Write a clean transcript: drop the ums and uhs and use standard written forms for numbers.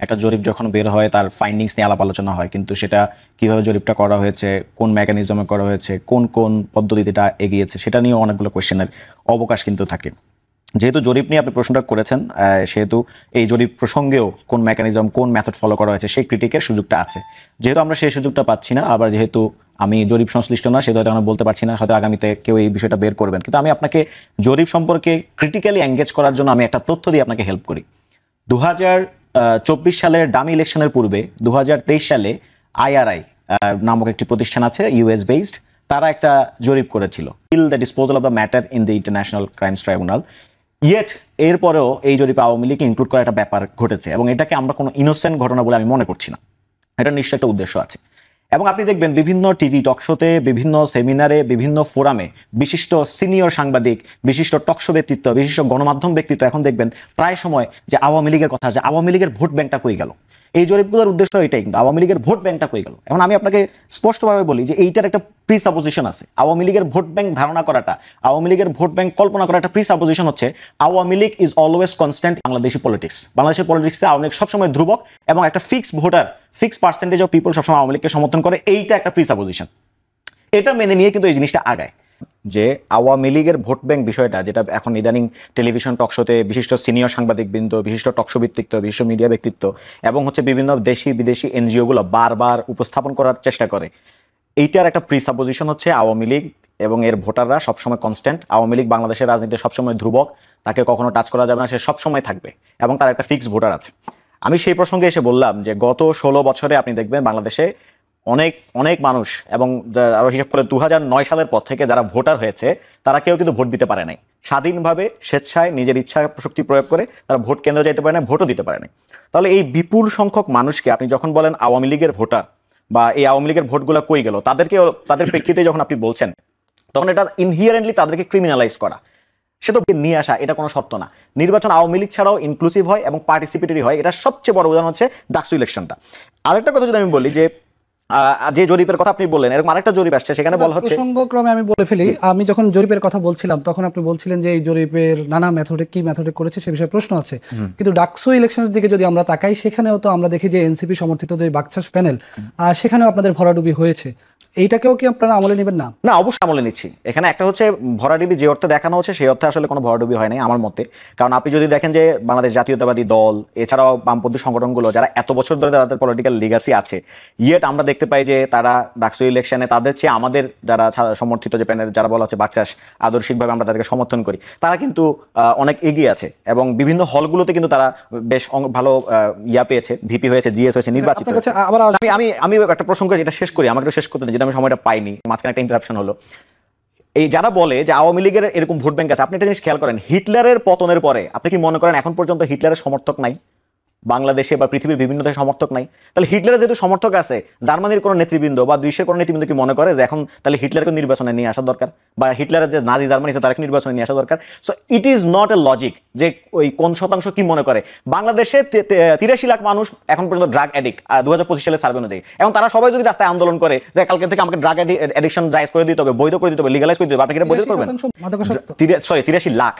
একটা জরিপ যখন বের হয় তার ফাইন্ডিংস নিয়ে আলাপ আলোচনা হয়, কিন্তু সেটা কিভাবে জরিপটা করা হয়েছে, কোন মেকানিজমে করা হয়েছে, কোন কোন পদ্ধতিতে এটা এগিয়েছে, সেটা নিয়ে অনেকগুলো কোয়েশ্চেনের অবকাশ কিন্তু থাকে। যেহেতু জরিপ নিয়ে আপনি প্রশ্নটা করেছেন, সেহেতু এই জরিপ প্রসঙ্গেও কোন মেকানিজম, কোন মেথড ফলো করা হয়েছে সেই ক্রিটিকের সুযোগটা আছে। যেহেতু আমরা সেই সুযোগটা পাচ্ছি না, আবার যেহেতু আমি জরিপ সংশ্লিষ্ট না, সেহেতু হয়তো আমরা বলতে পারছি না, হয়তো আগামীতে কেউ এই বিষয়টা বের করবেন। কিন্তু আমি আপনাকে জরিপ সম্পর্কে ক্রিটিক্যালি এঙ্গেজ করার জন্য আমি একটা তথ্য দিয়ে আপনাকে হেল্প করি। 2024 সালের ডামি ইলেকশনের পূর্বে 2023 সালে IRI নামক একটি প্রতিষ্ঠান আছে, US বেসড, তারা একটা জরিপ করেছিল, till the disposal of the matter in the international crimes tribunal. Yet এরপরেও এই জরিপে আওয়ামী লীগ ইনক্লুড করার একটা ব্যাপার ঘটেছে, এবং এটাকে আমরা কোনো ইনোসেন্ট ঘটনা বলে আমি মনে করছি না। এটা নিশ্চয়ই একটা উদ্দেশ্য আছে। এবং আপনি দেখবেন বিভিন্ন টিভি টকশোতে, বিভিন্ন সেমিনারে, বিভিন্ন ফোরামে বিশিষ্ট সিনিয়র সাংবাদিক, বিশিষ্ট টকশো ব্যক্তিত্ব, বিশিষ্ট গণমাধ্যম ব্যক্তিত্ব এখন দেখবেন প্রায় সময় যে আওয়ামী লীগের কথা, যে আওয়ামী লীগের ভোট ব্যাংকটা কই গেল। এই জরিপগুলোর উদ্দেশ্য এটাই, কিন্তু আওয়ামী লীগের ভোট ব্যাংকটা কই গেল। এখন আমি আপনাকে স্পষ্টভাবে বলি যে এইটার একটা প্রিসাপোজিশন আছে। আওয়ামী লীগের ভোট ব্যাংক ধারণা করাটা, আওয়ামী লীগের ভোট ব্যাংক কল্পনা করা একটা প্রিসাপোজিশন হচ্ছে Awami League is always constant Bangladeshi politics. বাংলাদেশের পলিটিক্সে আওয়ামী লীগ সবসময় ধ্রুবক, এবং একটা fixed voter, fixed percentage of people সবসময় আওয়ামী লীগকে সমর্থন করে। এইটা একটা প্রিসাপোজিশন। এটা মেনে নিয়ে কিন্তু এই জিনিসটা আগায় যে আওয়ামী লীগের ভোট ব্যাংক বিষয়টা, যেটা এখন ইদানিং টেলিভিশন টকশোতে বিশিষ্ট সিনিয়র সাংবাদিকবৃন্দ, বিশিষ্ট টকশো ব্যক্তিত্ব, বিশিষ্ট মিডিয়া ব্যক্তিত্ব এবং বিভিন্ন দেশি বিদেশি এনজিওগুলো বারবার উপস্থাপন করার চেষ্টা করে, এইটার একটা প্রিসাপোজিশন হচ্ছে আওয়ামী লীগ এবং এর ভোটাররা সবসময় কনস্ট্যান্ট। আওয়ামী লীগ বাংলাদেশের রাজনীতিতে সবসময় ধ্রুবক, তাকে কখনো টাচ করা যাবে না, সে সবসময় থাকবে, এবং তার একটা ফিক্সড ভোটার আছে। আমি সেই প্রসঙ্গে এসে বললাম যে গত 16 বছরে আপনি দেখবেন বাংলাদেশে অনেক অনেক মানুষ, এবং আরো হিসাব করে 2009 সালের পর থেকে যারা ভোটার হয়েছে তারা কেউ কিন্তু ভোট দিতে পারে নাই। স্বাধীনভাবে স্বেচ্ছায় নিজের ইচ্ছা শক্তি প্রয়োগ করে তারা ভোট কেন্দ্রে যেতে পারে না, ভোটও দিতে পারে নাই। তাহলে এই বিপুল সংখ্যক মানুষকে আপনি যখন বলেন আওয়ামী লীগের ভোটার, বা এই আওয়ামী লীগের ভোটগুলো কই গেল, তাদের প্রেক্ষিতে যখন আপনি বলছেন, তখন এটা ইনহিয়ারেন্টলি তাদেরকে ক্রিমিনালাইজ করা, সে তো নিয়ে আসা, এটা কোনো শর্ত না। নির্বাচন আওয়ামী লীগ ছাড়াও ইনক্লুসিভ হয় এবং পার্টিসিপেটরি হয়। এটা সবচেয়ে বড় উদাহরণ হচ্ছে ডাকসু ইলেকশনটা। আরেকটা কথা যদি আমি বলি যে যে জরিপের কথা আপনি বললেন, এরকম আরেকটা জরিপ আসছে, সেখানে বলা হচ্ছে, প্রসঙ্গক্রমে আমি বলে ফেলি, আমি যখন জরিপের কথা বলছিলাম তখন আপনি বলছিলেন যে এই জরিপের নানা মেথডে কি মেথডে করেছে সে বিষয়ে প্রশ্ন আছে, কিন্তু ডাকসু ইলেকশনের দিকে যদি আমরা তাকাই, সেখানেও তো আমরা দেখি যে এনসিপি সমর্থিত যে বাকশাস প্যানেল, সেখানেও আপনাদের ভরাডুবি হয়েছে। এইটাকেও কি আপনারা আমলে নেবেন? না না, অবশ্যই আমলে নিচ্ছি। এখানে একটা হচ্ছে ভরাডুবি যে অর্থে দেখানো হচ্ছে সেই অর্থে আসলে কোনো ভরাডুবি হয় নাই আমার মতে। কারণ আপনি যদি দেখেন যে বাংলাদেশ জাতীয়তাবাদী দল এছাড়াও বামপন্থী সংগঠনগুলো যারা এত বছর ধরে তাদের পলিটিক্যাল লিগাসি আছে, ইয়েট আমরা দেখতে পাই যে তারা ডাকসু ইলেকশনে তাদের চেয়ে আমাদের যারা সমর্থিত যে প্যানেল, যারা বলা হচ্ছে বাকচাষ, আদর্শিকভাবে আমরা তাদেরকে সমর্থন করি, তারা কিন্তু অনেক এগিয়ে আছে, এবং বিভিন্ন হলগুলোতে কিন্তু তারা বেশ ভালো পেয়েছে, ভিপি হয়েছে, জিএস হয়েছে, নির্বাচিত। আমি একটা প্রসঙ্গ যেটা শেষ করি, আমাকে শেষ করতে, যেটা আমি সময়টা পাইনি, মাঝখানে একটা ইন্টারাপশন হলো। এই যারা বলে যে আওয়ামী লীগের এরকম ভোট ব্যাংক আছে, আপনি একটা জিনিস খেয়াল করেন, হিটলারের পতনের পরে আপনি কি মনে করেন এখন পর্যন্ত হিটলারের সমর্থক নাই বাংলাদেশে বা পৃথিবীর বিভিন্ন দেশে? সমর্থক নাই। তাহলে হিটলারের যেহেতু সমর্থক আছে, জার্মানির কোনো নেতৃবৃন্দ বা বিশ্বের কোনো নেতৃবৃন্দ কি মনে করে যে এখন তাহলে হিটলারকে নির্বাচনে নিয়ে আসা দরকার, বা হিটলারের যে নাজি জার্মানি আছে তাকে নির্বাচনে নিয়ে আসা দরকার? So it is not a logic যে ওই কোন শতাংশ কি মনে করে। বাংলাদেশে 83 লাখ মানুষ এখন পর্যন্ত ড্রাগ অ্যাডিক্ট 2025 সালের সার্ভে অনুযায়ী, এবং তারা সবাই যদি রাস্তায় আন্দোলন করে যে কালকে থেকে আমাকে ড্রাগ অ্যাডিকশন জায়েজ করে দিতে হবে, বৈধ করে দিতে হবে, লিগালাইজ করে দিতে হবে, আপনি কি এটা বৈধ করবেন? 83 লাখ